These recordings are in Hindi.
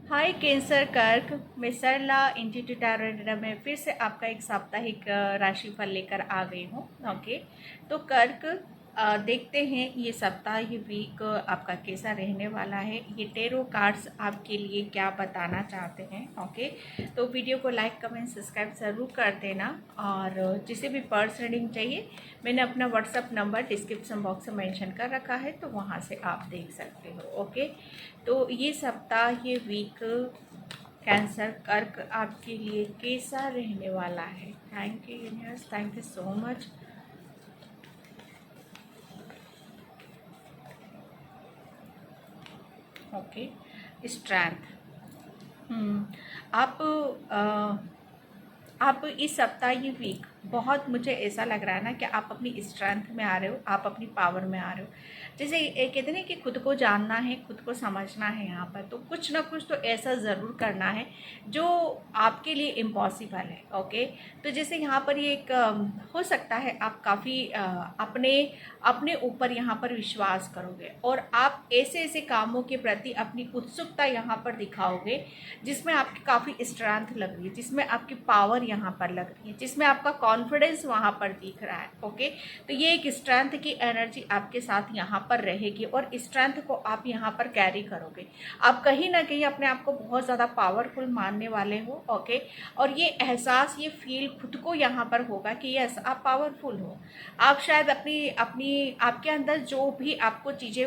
हाय कैंसर कर्क, मैं सरला इंस्टीट्यूट टैरो में फिर से आपका एक साप्ताहिक राशिफल लेकर आ गई हूँ। ओके, तो कर्क, देखते हैं ये सप्ताह ये वीक आपका कैसा रहने वाला है। ये टेरो कार्ड्स आपके लिए क्या बताना चाहते हैं। ओके, तो वीडियो को लाइक कमेंट सब्सक्राइब ज़रूर कर देना। और जिसे भी पर्स रीडिंग चाहिए, मैंने अपना व्हाट्सअप नंबर डिस्क्रिप्शन बॉक्स में मेंशन कर रखा है, तो वहाँ से आप देख सकते हो। ओके, तो ये सप्ताह ये वीक कैंसर कर्क आपके लिए कैसा रहने वाला है। Thank you universe, thank you so much. Okay, strength. आप आप इस सप्ताह ये वीक बहुत, मुझे ऐसा लग रहा है ना कि आप अपनी स्ट्रेंथ में आ रहे हो, आप अपनी पावर में आ रहे हो। जैसे कहते हैं कि खुद को जानना है, खुद को समझना है। यहाँ पर तो कुछ ना कुछ तो ऐसा ज़रूर करना है जो आपके लिए इम्पॉसिबल है। ओके, तो जैसे यहाँ पर ये एक हो सकता है आप काफ़ी अपने अपने ऊपर यहाँ पर विश्वास करोगे और आप ऐसे ऐसे कामों के प्रति अपनी उत्सुकता यहाँ पर दिखाओगे जिसमें आपकी काफ़ी स्ट्रेंथ लग रही है, जिसमें आपकी पावर यहाँ पर लग रही है, जिसमें आपका कॉन्फिडेंस वहाँ पर दिख रहा है। ओके, तो ये एक स्ट्रेंथ की एनर्जी आपके साथ यहाँ पर रहेगी और स्ट्रेंथ को आप यहाँ पर कैरी करोगे। आप कहीं ना कहीं अपने आप को बहुत ज़्यादा पावरफुल मानने वाले हो। ओके, और ये एहसास, ये फील खुद को यहाँ पर होगा कि यस, आप पावरफुल हो। आप शायद अपनी अपनी आपके अंदर जो भी आपको चीज़ें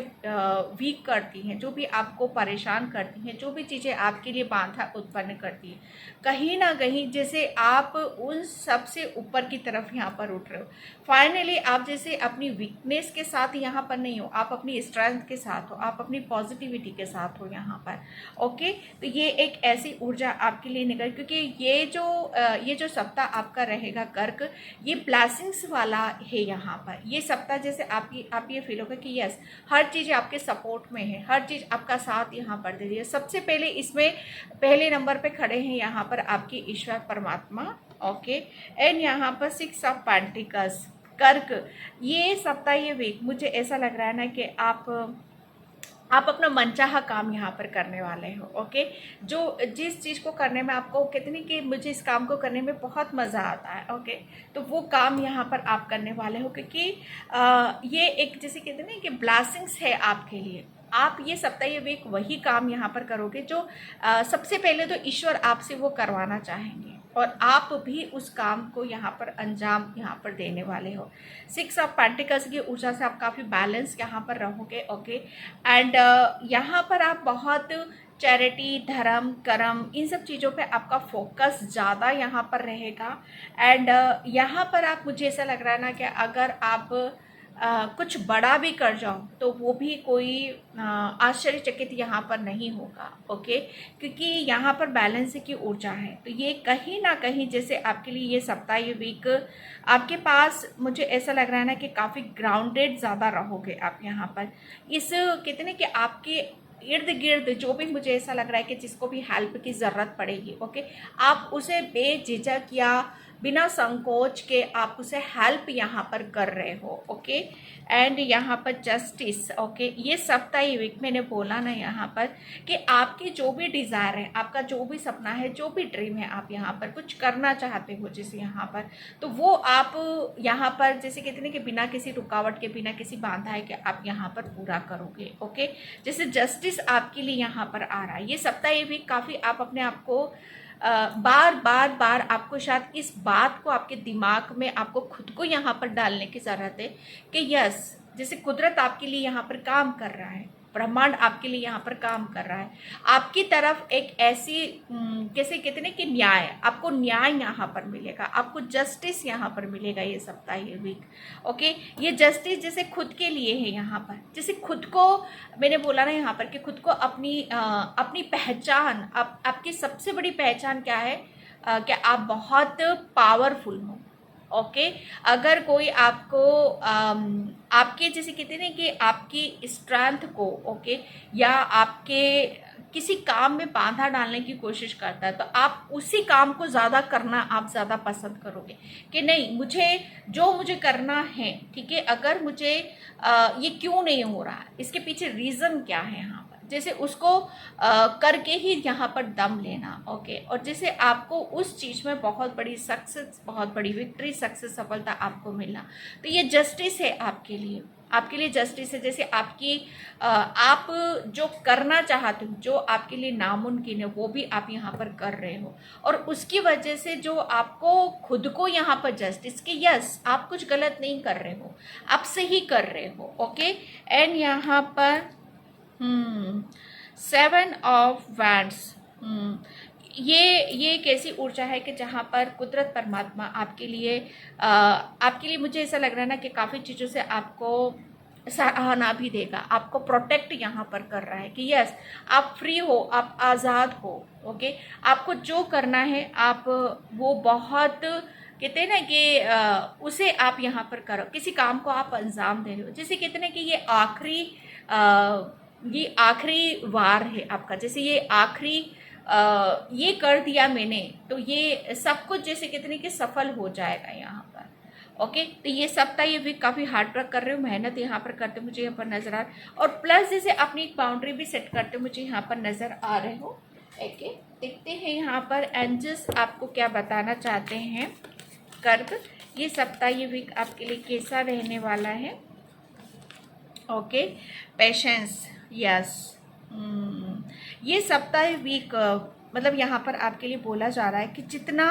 वीक करती हैं, जो भी आपको परेशान करती हैं, जो भी चीज़ें आपके लिए बाधा उत्पन्न करती हैं, कहीं ना कहीं जैसे आप उन सबसे ऊपर की तरफ यहाँ पर उठ रहे हो। फाइनली आप जैसे अपनी वीकनेस के साथ यहाँ पर नहीं हो, आप अपनी स्ट्रेंथ के साथ हो, आप अपनी पॉजिटिविटी के साथ हो यहाँ पर। ओके, तो ये एक ऐसी ऊर्जा आपके लिए निकल, क्योंकि ये जो सप्ताह आपका रहेगा कर्क, ये ब्लेसिंग्स वाला है यहाँ पर। ये सप्ताह जैसे आप ये फील होगा कि यस, हर चीज़ आपके सपोर्ट में है, हर चीज़ आपका साथ यहाँ पर दे रही है। सबसे पहले इसमें पहले नंबर पे खड़े हैं यहाँ पर आपके ईश्वर परमात्मा। ओके, एंड यहाँ पर 6 ऑफ पेंटिकल्स। कर्क, ये सप्ताह ये वीक मुझे ऐसा लग रहा है ना कि आप अपना मनचाहा काम यहाँ पर करने वाले हो। ओके, जो जिस चीज़ को करने में आपको कहते नहीं कि मुझे इस काम को करने में बहुत मज़ा आता है। ओके, तो वो काम यहाँ पर आप करने वाले हो, क्योंकि ये एक जैसे कहते नहीं कि ब्लेसिंग्स है आपके लिए। आप ये सप्ताह ये वीक वही काम यहाँ पर करोगे जो सबसे पहले तो ईश्वर आपसे वो करवाना चाहेंगे, और आप भी उस काम को यहाँ पर अंजाम यहाँ पर देने वाले हो। 6 ऑफ पेंटिकल्स की ऊर्जा से आप काफ़ी बैलेंस यहाँ पर रहोगे। ओके, एंड यहाँ पर आप बहुत चैरिटी, धर्म, कर्म, इन सब चीज़ों पे आपका फोकस ज़्यादा यहाँ पर रहेगा। एंड यहाँ पर आप, मुझे ऐसा लग रहा है ना कि अगर आप कुछ बड़ा भी कर जाओ तो वो भी कोई आश्चर्यचकित यहाँ पर नहीं होगा। ओके, क्योंकि यहाँ पर बैलेंस की ऊर्जा है, तो ये कहीं ना कहीं जैसे आपके लिए ये सप्ताह ये वीक आपके पास, मुझे ऐसा लग रहा है ना कि काफ़ी ग्राउंडेड ज़्यादा रहोगे आप यहाँ पर। इस कहते ना कि आपके इर्द गिर्द जो भी, मुझे ऐसा लग रहा है कि जिसको भी हेल्प की ज़रूरत पड़ेगी, ओके, आप उसे बेझिझक या बिना संकोच के आप उसे हेल्प यहाँ पर कर रहे हो। ओके, एंड यहाँ पर जस्टिस। ओके, ये सप्ताह ये वीक मैंने बोला ना यहाँ पर कि आपकी जो भी डिज़ायर है, आपका जो भी सपना है, जो भी ड्रीम है, आप यहाँ पर कुछ करना चाहते हो जैसे यहाँ पर, तो वो आप यहाँ पर जैसे कहते हैं कि बिना किसी रुकावट के, बिना किसी बाधा है कि आप यहाँ पर पूरा करोगे। ओके, जैसे जस्टिस आपके लिए यहाँ पर आ रहा है। ये सप्ताह ये वीक काफ़ी आप अपने आप को बार बार बार आपको शायद इस बात को आपके दिमाग में आपको खुद को यहाँ पर डालने की ज़रूरत है कि यस, जैसे कुदरत आपके लिए यहाँ पर काम कर रहा है, ब्रह्मांड आपके लिए यहाँ पर काम कर रहा है, आपकी तरफ एक ऐसी कैसे कहते हैं कि न्याय, आपको न्याय यहाँ पर मिलेगा, आपको जस्टिस यहाँ पर मिलेगा ये सप्ताह ये वीक। ओके, ये जस्टिस जैसे खुद के लिए है यहाँ पर, जैसे खुद को मैंने बोला ना यहाँ पर कि खुद को अपनी पहचान, आपकी सबसे बड़ी पहचान क्या है, कि आप बहुत पावरफुल हो। ओके, अगर कोई आपको आपके जैसे कहते हैं कि आपकी स्ट्रेंथ को, ओके, या आपके किसी काम में बाधा डालने की कोशिश करता है, तो आप उसी काम को ज़्यादा करना आप ज़्यादा पसंद करोगे कि नहीं, मुझे करना है, ठीक है, अगर मुझे ये क्यों नहीं हो रहा, इसके पीछे रीज़न क्या है यहाँ पर। जैसे उसको करके ही यहाँ पर दम लेना। ओके, और जैसे आपको उस चीज़ में बहुत बड़ी सक्सेस, बहुत बड़ी विक्ट्री, सक्सेस, सफलता आपको मिलना, तो ये जस्टिस है आपके लिए, आपके लिए जस्टिस है। जैसे आपकी आप जो करना चाहते हो, जो आपके लिए नामुमकिन है, वो भी आप यहाँ पर कर रहे हो, और उसकी वजह से जो आपको खुद को यहाँ पर जस्टिस कि यस आप कुछ गलत नहीं कर रहे हो, आप सही कर रहे हो। ओके, एंड यहाँ पर 7 ऑफ वैंड्स, ये एक ऐसी ऊर्जा है कि जहाँ पर कुदरत परमात्मा आपके लिए मुझे ऐसा लग रहा है ना कि काफ़ी चीज़ों से आपको सराहना भी देगा, आपको प्रोटेक्ट यहाँ पर कर रहा है कि यस आप फ्री हो, आप आज़ाद हो। ओके, आपको जो करना है आप वो बहुत कहते हैं ना कि उसे आप यहाँ पर करो, किसी काम को आप अंजाम दे रहे हो। जैसे कहते हैं ना कि ये आखिरी वार है आपका, जैसे ये आखिरी ये कर दिया मैंने तो ये सब कुछ जैसे कितने कि सफल हो जाएगा यहाँ पर। ओके, तो ये सप्ताह ये वीक काफ़ी हार्ड वर्क कर रहे हो, मेहनत यहाँ पर करते मुझे यहाँ पर नजर आ रहा, और प्लस जैसे अपनी एक बाउंड्री भी सेट करते मुझे यहाँ पर नजर आ रहे हो। ओके, देखते हैं यहाँ पर एंजल्स आपको क्या बताना चाहते हैं। कर्क, ये सप्ताह ये वीक आपके लिए कैसा रहने वाला है। ओके, पेशेंस, यस, ये सप्ताह वीक मतलब यहाँ पर आपके लिए बोला जा रहा है कि जितना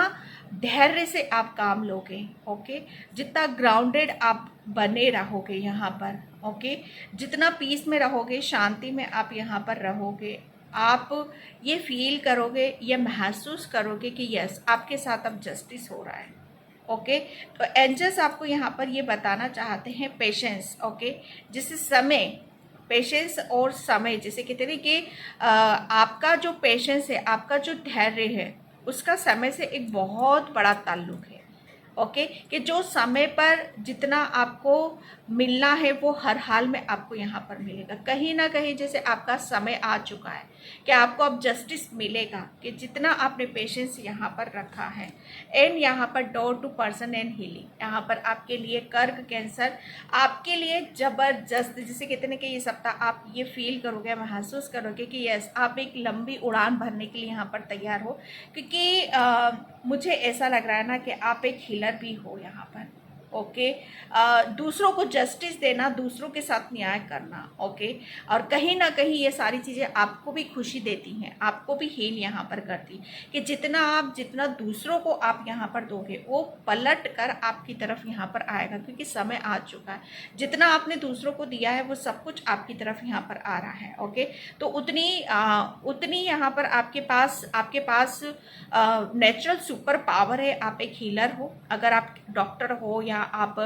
धैर्य से आप काम लोगे, ओके, जितना ग्राउंडेड आप बने रहोगे यहाँ पर, ओके, जितना पीस में रहोगे, शांति में आप यहाँ पर रहोगे, आप ये फील करोगे, ये महसूस करोगे कि यस आपके साथ अब जस्टिस हो रहा है। ओके, तो एंजल्स आपको यहाँ पर ये बताना चाहते हैं पेशेंस। ओके, जिससे समय, पेशेंस और समय, जैसे कहते हैं कि आपका जो पेशेंस है, आपका जो धैर्य है, उसका समय से एक बहुत बड़ा ताल्लुक है। ओके, कि जो समय पर जितना आपको मिलना है वो हर हाल में आपको यहाँ पर मिलेगा। कहीं ना कहीं जैसे आपका समय आ चुका है कि आपको अब जस्टिस मिलेगा कि जितना आपने पेशेंस यहाँ पर रखा है। एंड यहाँ पर door to person and healing, यहाँ पर आपके लिए कर्क कैंसर आपके लिए जबरदस्त, जिसे कहते हैं कि ये सप्ताह आप ये फील करोगे, महसूस करोगे कि यस आप एक लंबी उड़ान भरने के लिए यहाँ पर तैयार हो, क्योंकि मुझे ऐसा लग रहा है ना कि आप एक हीलर भी हो यहाँ पर। ओके, दूसरों को जस्टिस देना, दूसरों के साथ न्याय करना। ओके, और कहीं ना कहीं ये सारी चीज़ें आपको भी खुशी देती हैं, आपको भी हील यहाँ पर करती कि जितना दूसरों को आप यहाँ पर दोगे वो पलट कर आपकी तरफ यहाँ पर आएगा, क्योंकि समय आ चुका है। जितना आपने दूसरों को दिया है वो सब कुछ आपकी तरफ यहाँ पर आ रहा है। ओके, तो उतनी यहाँ पर आपके पास नेचुरल सुपर पावर है। आप एक हीलर हो, अगर आप डॉक्टर हो या आप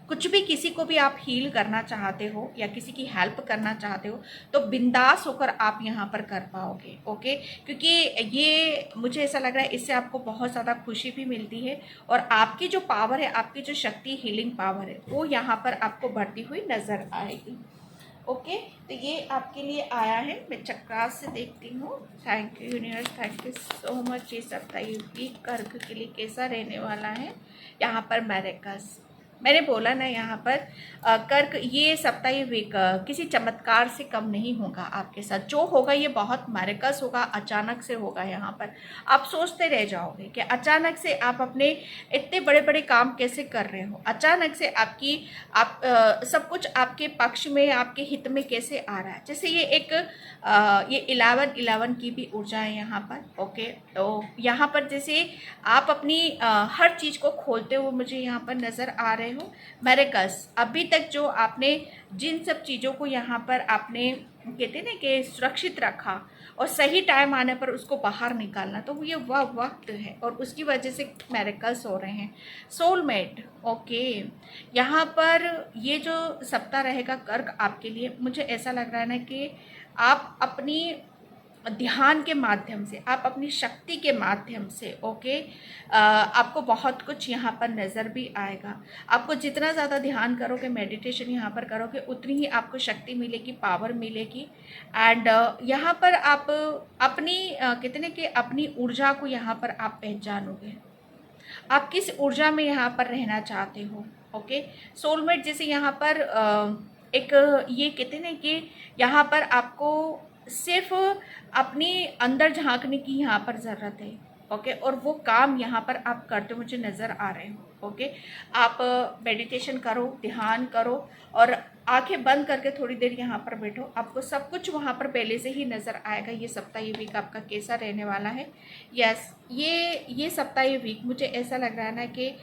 कुछ भी किसी को भी आप हील करना चाहते हो या किसी की हेल्प करना चाहते हो तो बिंदास होकर आप यहाँ पर कर पाओगे। ओके, क्योंकि ये मुझे ऐसा लग रहा है इससे आपको बहुत ज़्यादा खुशी भी मिलती है, और आपकी जो पावर है, आपकी जो शक्ति, हीलिंग पावर है, वो यहाँ पर आपको बढ़ती हुई नज़र आएगी। ओके, तो ये आपके लिए आया है, मैं चक्रास से देखती हूँ। Thank you universe, thank you so much. ये सप्ताह वीक कर्क के लिए कैसा रहने वाला है। यहाँ पर मैरेकस, मैंने बोला ना यहाँ पर कर्क ये सप्ताह ये वीक किसी चमत्कार से कम नहीं होगा आपके साथ। जो होगा ये बहुत मैरेकस होगा, अचानक से होगा। यहाँ पर आप सोचते रह जाओगे कि अचानक से आप अपने इतने बड़े बड़े काम कैसे कर रहे हो, अचानक से सब कुछ आपके पक्ष में, आपके हित में कैसे आ रहा है। जैसे ये 11 की भी ऊर्जा है यहाँ पर। ओके, तो यहाँ पर जैसे आप अपनी हर चीज़ को खोलते हुए मुझे यहाँ पर नज़र आ रहे हो। मैरेकस, अभी तक जो आपने जिन सब चीज़ों को यहाँ पर आपने कहते हैं ना कि सुरक्षित रखा और सही टाइम आने पर उसको बाहर निकालना, तो ये वह वक्त है और उसकी वजह से मैरेकल्स हो रहे हैं। सोलमेट, ओके, यहाँ पर ये जो सप्ताह रहेगा कर्क आपके लिए, मुझे ऐसा लग रहा है ना कि आप अपनी ध्यान के माध्यम से, आप अपनी शक्ति के माध्यम से, ओके, आपको बहुत कुछ यहाँ पर नज़र भी आएगा। आपको जितना ज़्यादा ध्यान करोगे, मेडिटेशन यहाँ पर करोगे, उतनी ही आपको शक्ति मिलेगी, पावर मिलेगी। एंड यहाँ पर आप अपनी कहते हैं कि अपनी ऊर्जा को यहाँ पर आप पहचानोगे, आप किस ऊर्जा में यहाँ पर रहना चाहते हो। ओके, सोलमेट जैसे यहाँ पर एक ये कहते हैं कि यहाँ पर आपको सिर्फ अपनी अंदर झांकने की यहाँ पर ज़रूरत है। ओके, और वो काम यहाँ पर आप करते मुझे नज़र आ रहे हो। ओके, आप मेडिटेशन करो, ध्यान करो और आंखें बंद करके थोड़ी देर यहाँ पर बैठो, आपको सब कुछ वहाँ पर पहले से ही नज़र आएगा। ये सप्ताह वीक आपका कैसा रहने वाला है। यस, ये सप्ताह वीक मुझे ऐसा लग रहा है ना कि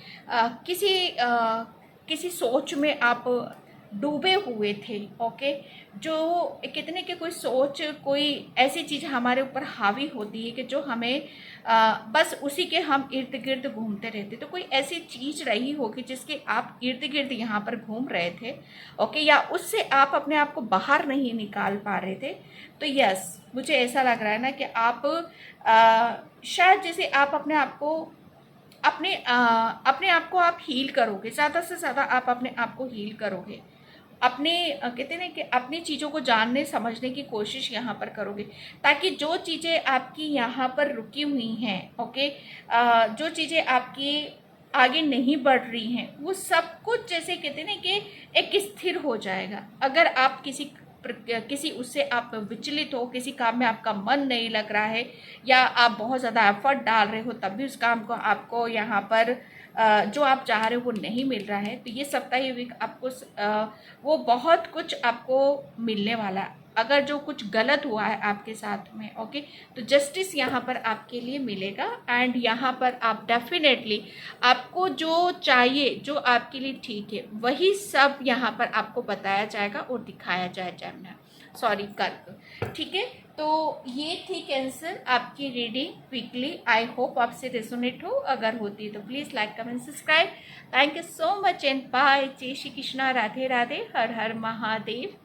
किसी सोच में आप डूबे हुए थे। ओके, जो कितने के कोई सोच, कोई ऐसी चीज़ हमारे ऊपर हावी होती है कि जो हमें बस उसी के हम इर्द गिर्द घूमते रहते। तो कोई ऐसी चीज़ रही होगी जिसके आप इर्द गिर्द यहाँ पर घूम रहे थे। ओके, या उससे आप अपने आप को बाहर नहीं निकाल पा रहे थे। तो यस, मुझे ऐसा लग रहा है ना कि आप शायद जैसे आप अपने आप को आप हील करोगे, ज़्यादा से ज़्यादा आप अपने आप को हील करोगे। अपने कहते हैं ना कि अपनी चीज़ों को जानने समझने की कोशिश यहाँ पर करोगे, ताकि जो चीज़ें आपकी यहाँ पर रुकी हुई हैं, ओके, जो चीज़ें आपकी आगे नहीं बढ़ रही हैं, वो सब कुछ जैसे कहते हैं ना कि एक स्थिर हो जाएगा। अगर आप किसी उससे आप विचलित हो, किसी काम में आपका मन नहीं लग रहा है, या आप बहुत ज़्यादा एफर्ट डाल रहे हो तब भी उस काम को आपको यहाँ पर जो आप चाह रहे हो वो नहीं मिल रहा है, तो ये सप्ताह वीक आपको वो बहुत कुछ आपको मिलने वाला है। अगर जो कुछ गलत हुआ है आपके साथ में, ओके, तो जस्टिस यहाँ पर आपके लिए मिलेगा। एंड यहाँ पर आप डेफिनेटली आपको जो चाहिए, जो आपके लिए ठीक है, वही सब यहाँ पर आपको बताया जाएगा और दिखाया जाएगा। सॉरी, कर्क, ठीक है। तो ये थी कैंसर आपकी रीडिंग वीकली। आई होप आपसे रेजोनेट हो। अगर होती है तो please like, comment, subscribe. Thank you so much and bye. जय श्री कृष्णा, राधे राधे, हर हर महादेव।